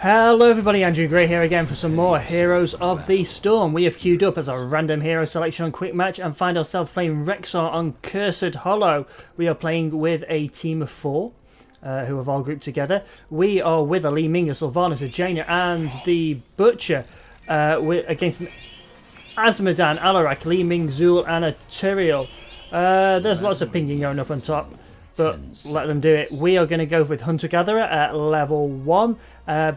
Hello everybody, Andrew Gray here again for some more Heroes of the Storm. We have queued up as a random hero selection on Quick Match and find ourselves playing Rexxar on Cursed Hollow. We are playing with a team of 4 who have all grouped together. We are with a Li Ming, a Sylvanas, a Jaina and the Butcher against Azmodan, Alarak, Li Ming, Zul and a Tyrael. There's lots of pinging going up on top, but let them do it. We are going to go with Hunter Gatherer at level 1,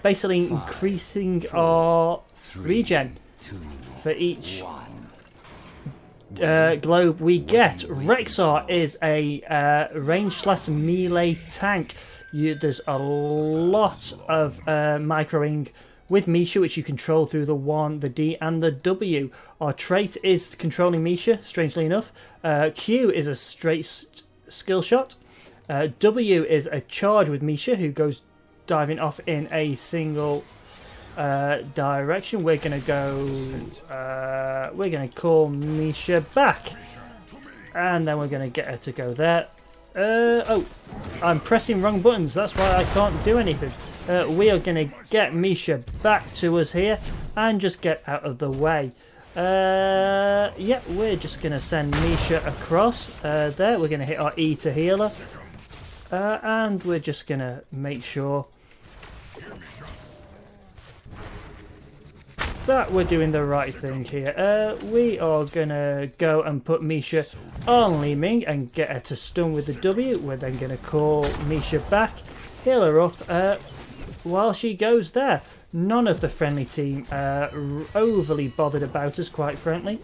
basically increasing our regen for each globe we get. Rexxar is a range/melee tank. There's a lot of microing with Misha, which you control through the 1, the D and the W. Our trait is controlling Misha, strangely enough. Q is a straight skill shot. W is a charge with Misha, who goes diving off in a single direction. We're gonna go. We're gonna call Misha back, and then we're gonna get her to go there. Oh, I'm pressing wrong buttons. That's why I can't do anything. We are gonna get Misha back to us here and just get out of the way. Yeah, we're just gonna send Misha across there. We're gonna hit our E to heal her. And we're just going to make sure that we're doing the right thing here. We are going to go and put Misha on Li Ming and get her to stun with the W. We're then going to call Misha back, heal her up while she goes there. None of the friendly team are overly bothered about us, quite frankly.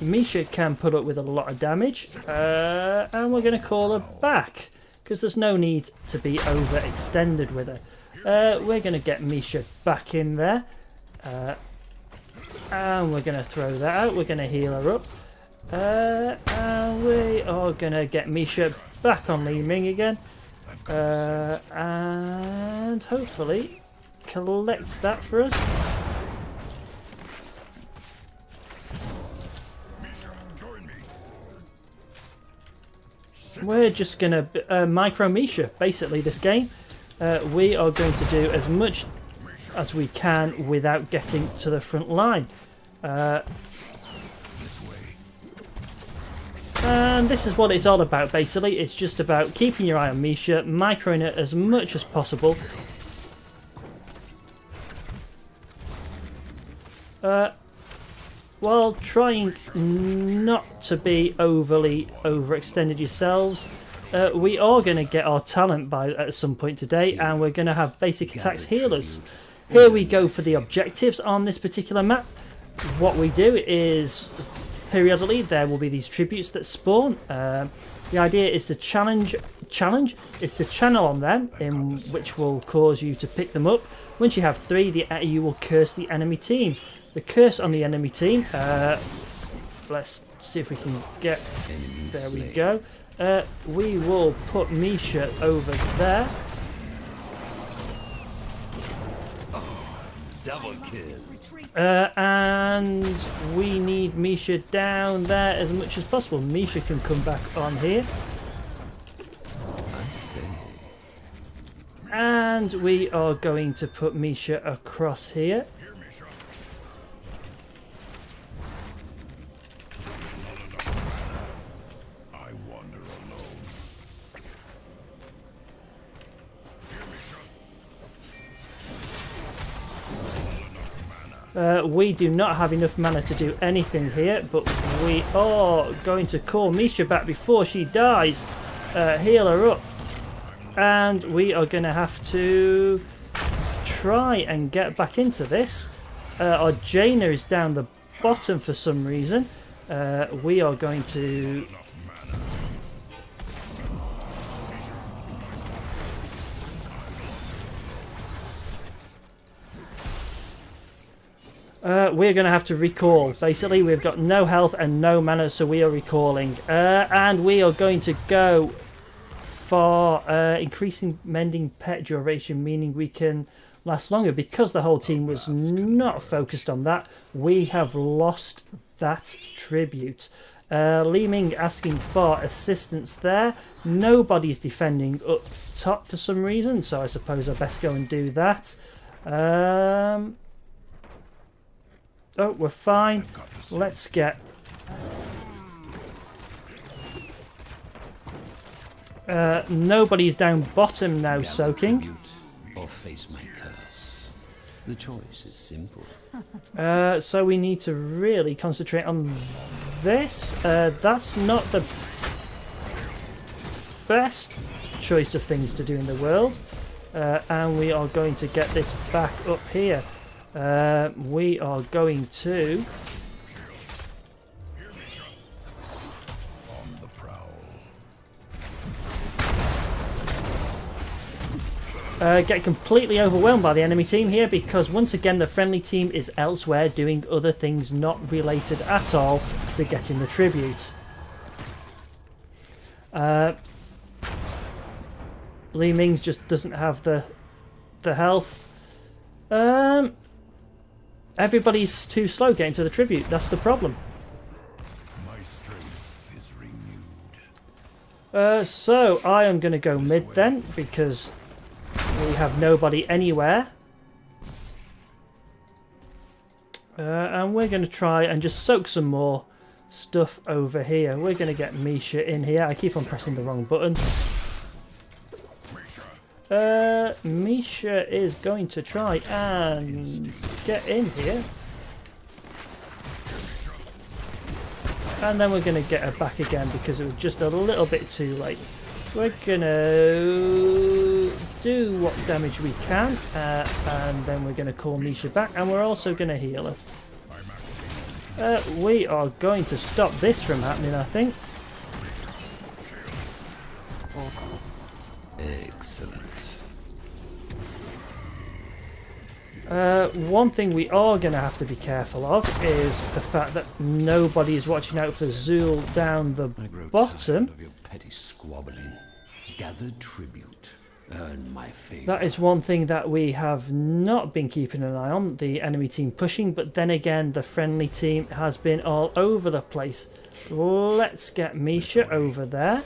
Misha can put up with a lot of damage, and we're going to call her back because there's no need to be overextended with her. We're going to get Misha back in there, and we're going to throw that out. We're going to heal her up, and we are going to get Misha back on Li Ming again, and hopefully collect that for us. We're just going to micro Misha, basically, this game. We are going to do as much as we can without getting to the front line. And this is what it's all about, basically. It's just about keeping your eye on Misha, microing it as much as possible. While trying not to be overly overextended yourselves. We are going to get our talent at some point today, and we're going to have basic attacks healers. Here we go for the objectives on this particular map. What we do is, periodically, there will be these tributes that spawn. The idea is to challenge is to channel on them, which will cause you to pick them up. Once you have 3, you will curse the enemy team. The curse on the enemy team, let's see if we can get, there we go. We will put Misha over there. Double kill. And we need Misha down there as much as possible. Misha can come back on here. And we are going to put Misha across here. We do not have enough mana to do anything here, but we are going to call Misha back before she dies, heal her up, and we are going to have to try and get back into this. Our Jaina is down the bottom for some reason. We are going to... we're going to have to recall. Basically, we've got no health and no mana, so we are recalling. And we are going to go for increasing mending pet duration, meaning we can last longer. Because the whole team was not focused on that, we have lost that tribute. Li Ming asking for assistance there. Nobody's defending up top for some reason, so I suppose I best go and do that. Oh, we're fine. Let's get... nobody's down bottom now soaking. Or face my curse. The choice is simple. So we need to really concentrate on this. That's not the best choice of things to do in the world. And we are going to get this back up here. We are going to... get completely overwhelmed by the enemy team here, because once again the friendly team is elsewhere doing other things not related at all to getting the tribute. Li Ming just doesn't have the health. Everybody's too slow getting to the tribute. That's the problem. My strength is renewed. So I am going to go mid then, because we have nobody anywhere. And we're going to try and just soak some more stuff over here. We're going to get Misha in here. I keep on pressing the wrong button. Misha is going to try and get in here. And then we're going to get her back again because it was just a little bit too late. We're going to do what damage we can, and then we're going to call Misha back, and we're also going to heal her. We are going to stop this from happening, I think. Excellent. One thing we are going to have to be careful of is the fact that nobody is watching out for Zool down the bottom. Of your petty squabbling. Gather tribute. Earn my favor. That is one thing that we have not been keeping an eye on, the enemy team pushing, but then again the friendly team has been all over the place. Let's get Misha over there.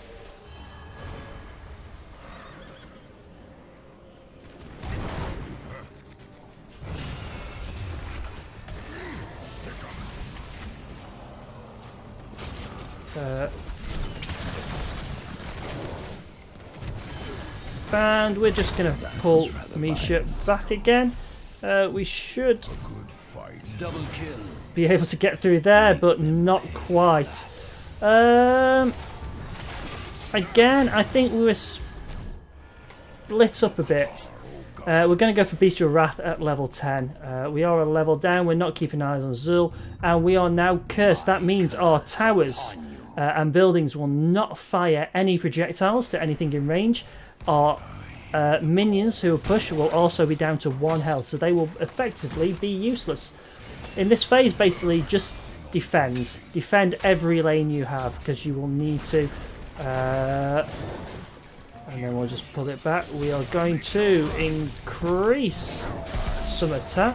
And we're just going to pull Misha back again. We should be able to get through there, but not quite. Again, I think we were split up a bit. We're going to go for Bestial Wrath at level 10. We are a level down, we're not keeping eyes on Zul, and we are now cursed. That means our towers and buildings will not fire any projectiles to anything in range. Our minions who push will also be down to 1 health, so they will effectively be useless. In this phase, basically, just defend. Defend every lane you have, because you will need to. And then we'll just pull it back. We are going to increase some attack.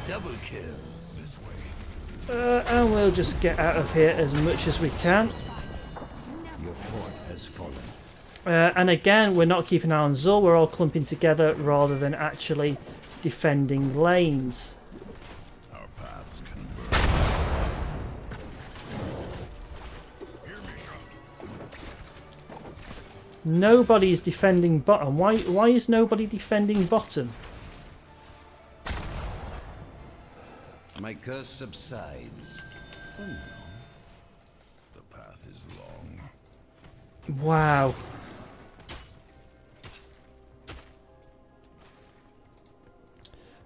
Double kill. And we'll just get out of here as much as we can. Your fort has fallen. And again, we're not keeping an eye on Zul. We're all clumping together rather than actually defending lanes. Our paths converge. Nobody's defending bottom. Why is nobody defending bottom? My curse subsides. For now. The path is long. Wow.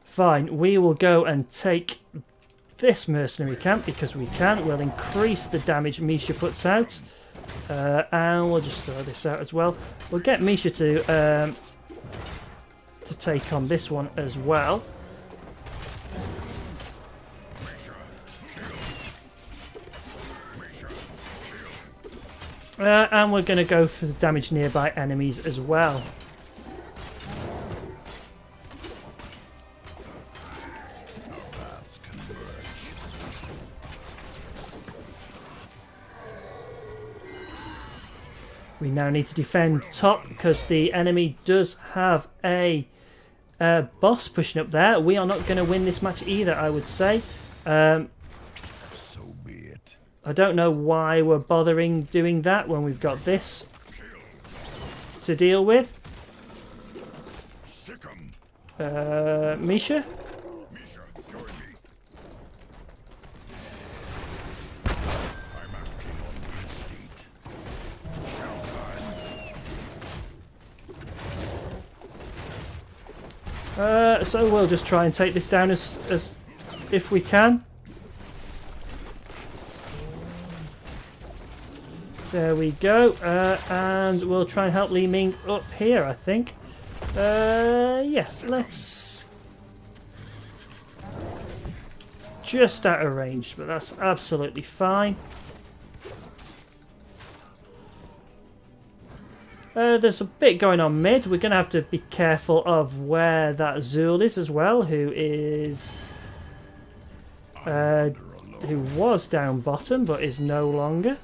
Fine, we will go and take this mercenary camp because we can. We'll increase the damage Misha puts out. And we'll just throw this out as well. We'll get Misha to take on this one as well. And we're going to go for the damage nearby enemies as well. We now need to defend top because the enemy does have a boss pushing up there. We are not going to win this match either, I would say. So be it. I don't know why we're bothering doing that when we've got this to deal with. Sick 'em. Misha? Misha, join me. I'm acting on instinct. Shall So we'll just try and take this down as if we can. There we go. And we'll try and help Li Ming up here, I think. Yeah, let's... Just out of range, but that's absolutely fine. There's a bit going on mid. We're going to have to be careful of where that Zul is as well, who is... who was down bottom, but is no longer.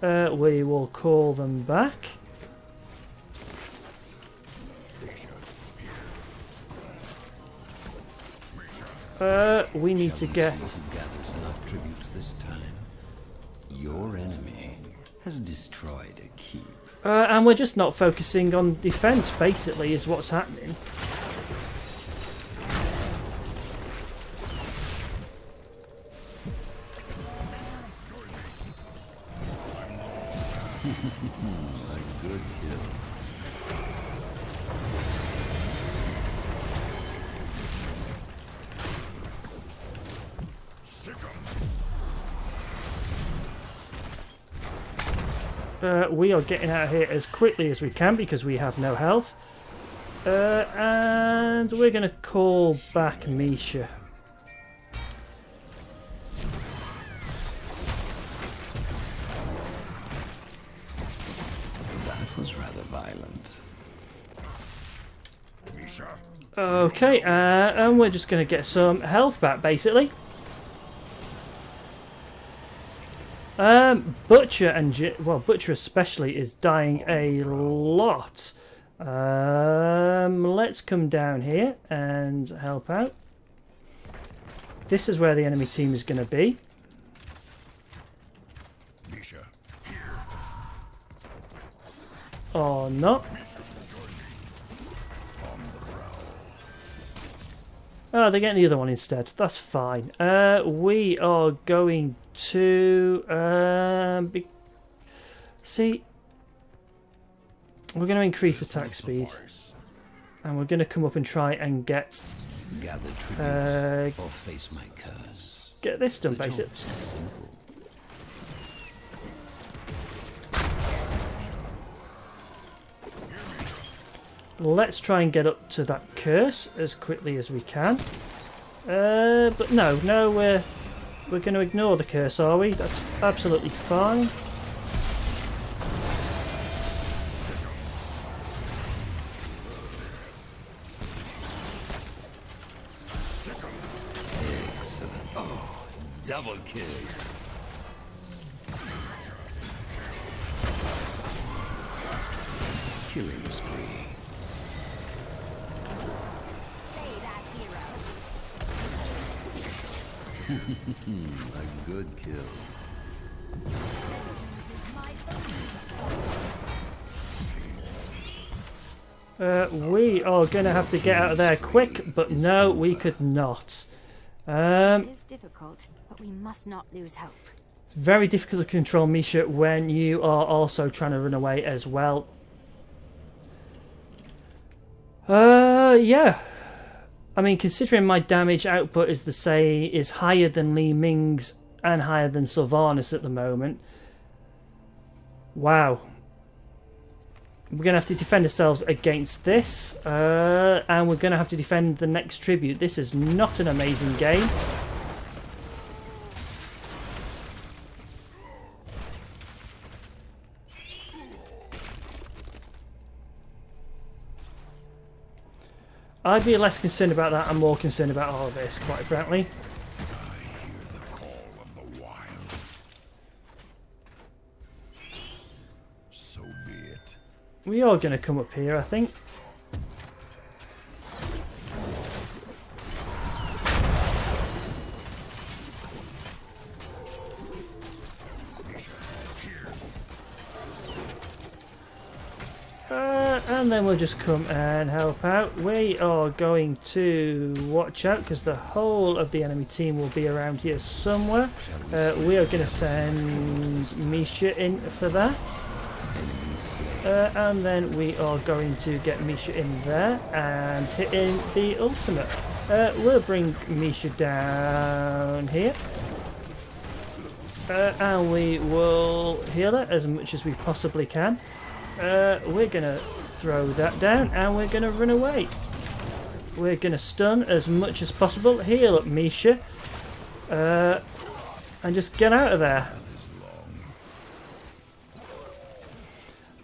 We will call them back. We need to get... gathers enough tribute this time. Your enemy has destroyed a keep. and we're just not focusing on defence, basically, is what's happening. A good kill. We are getting out of here as quickly as we can because we have no health. And we're going to call back Misha. That was rather violent. Misha. Okay, and we're just going to get some health back, basically. Butcher and Butcher especially is dying a lot. Let's come down here and help out. This is where the enemy team is going to be. Misha. Or not. Oh, they're getting the other one instead. That's fine. We are going to see. We're going to increase attack speed, and we're going to come up and try and get Gather tribute or face my curse. get this done, The basically. choice is simple. Let's try and get up to that curse as quickly as we can. But no, we're going to ignore the curse, are we? That's absolutely fine. Excellent. Oh, double kill. Killing spree. A good kill. We are going to have to get out of there quick, but no, we could not. This is difficult, but we must not lose hope. It's very difficult to control Misha when you are also trying to run away as well. Yeah. I mean, considering my damage output is higher than Li Ming's and higher than Sylvanas at the moment. Wow. We're going to have to defend ourselves against this. And we're going to have to defend the next tribute. This is not an amazing game. I'd be less concerned about that and more concerned about all of this, quite frankly. I hear the call of the wild. We are going to come up here, I think. And then we'll just come and help out. We are going to watch out because the whole of the enemy team will be around here somewhere. We are going to send Misha in for that. And then we are going to get Misha in there and hit in the ultimate. We'll bring Misha down here. And we will heal her as much as we possibly can. We're going to throw that down and we're going to run away. We're going to stun as much as possible. Heal up Misha. And just get out of there.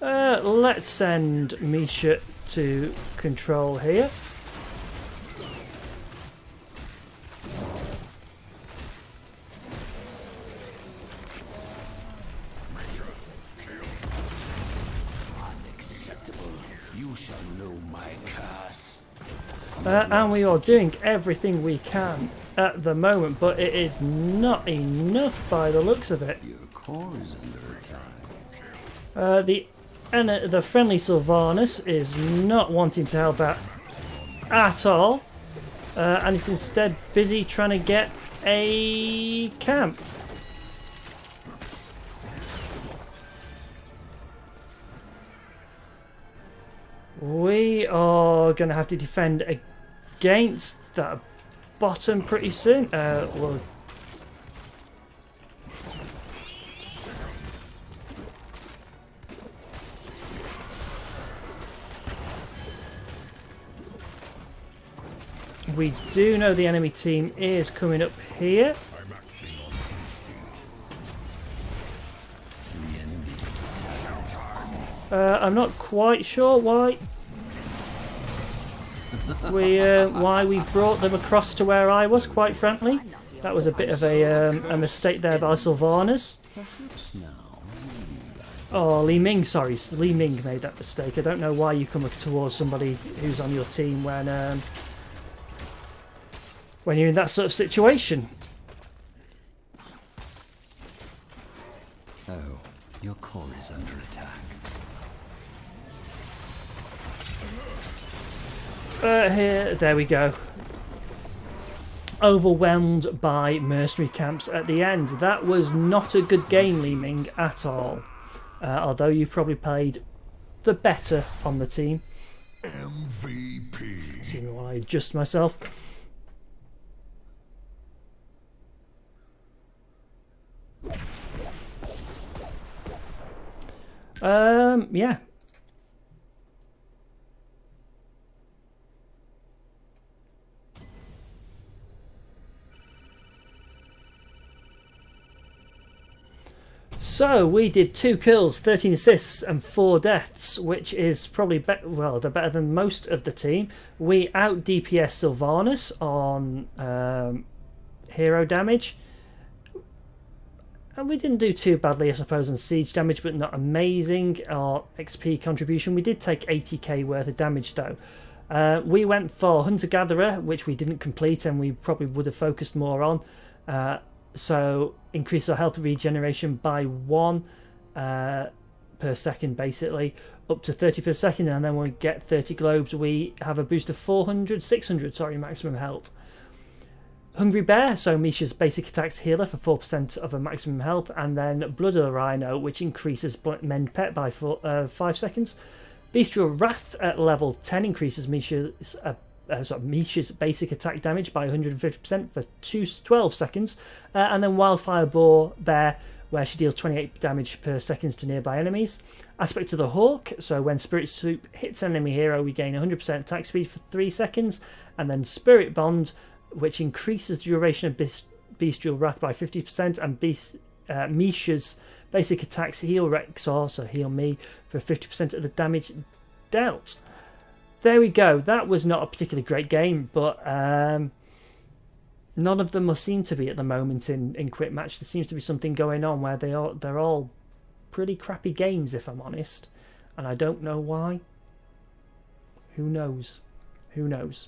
Let's send Misha to control here. And we are doing everything we can at the moment, but it is not enough by the looks of it. Your core is under attack. The friendly Sylvanus is not wanting to help out at all, and is instead busy trying to get a camp. We are going to have to defend against that bottom pretty soon. Well, we do know the enemy team is coming up here. I'm not quite sure why we brought them across to where I was, quite frankly. That was a bit of a mistake there by Sylvanus. Oh, Li Ming, sorry. Li Ming made that mistake. I don't know why you come towards somebody who's on your team when you're in that sort of situation. Oh, your core is under attack. There we go. Overwhelmed by mercenary camps at the end. That was not a good game, Li Ming, at all. Although you probably played the better on the team. MVP. See me while I adjust myself. Yeah. So we did 2 kills, 13 assists and 4 deaths, which is probably they're better than most of the team. We out DPS Sylvanus on hero damage. And we didn't do too badly, I suppose, on siege damage, but not amazing. Our XP contribution, we did take 80k worth of damage though. We went for Hunter-Gatherer, which we didn't complete and we probably would have focused more on. So increase our health regeneration by 1 per second, basically, up to 30 per second, and then when we get 30 globes, we have a boost of 600, maximum health. Hungry Bear, so Misha's basic attacks healer for 4% of her maximum health, and then Blood of the Rhino, which increases Mend Pet by 5 seconds. Bestial Wrath at level 10 increases Misha's basic attack damage by 150% for 12 seconds. And then Wildfire Bear, where she deals 28 damage per second to nearby enemies. Aspect of the Hawk, so when Spirit Swoop hits an enemy hero, we gain 100% attack speed for 3 seconds. And then Spirit Bond, which increases the duration of Bestial Wrath by 50%. And Misha's basic attacks heal Rexxar, so heal me, for 50% of the damage dealt. There we go. That was not a particularly great game, but none of them seem to be at the moment in Quick Match. There seems to be something going on where they're all pretty crappy games, if I'm honest. and I don't know why. Who knows? Who knows?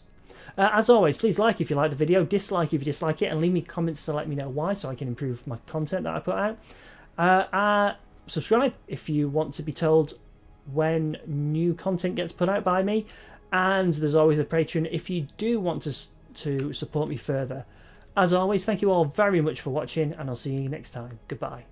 As always, please like if you like the video, dislike if you dislike it, and leave me comments to let me know why, so I can improve my content that I put out. Subscribe if you want to be told when new content gets put out by me, and there's always a Patreon if you do want to support me further. As always, thank you all very much for watching, and I'll see you next time. Goodbye.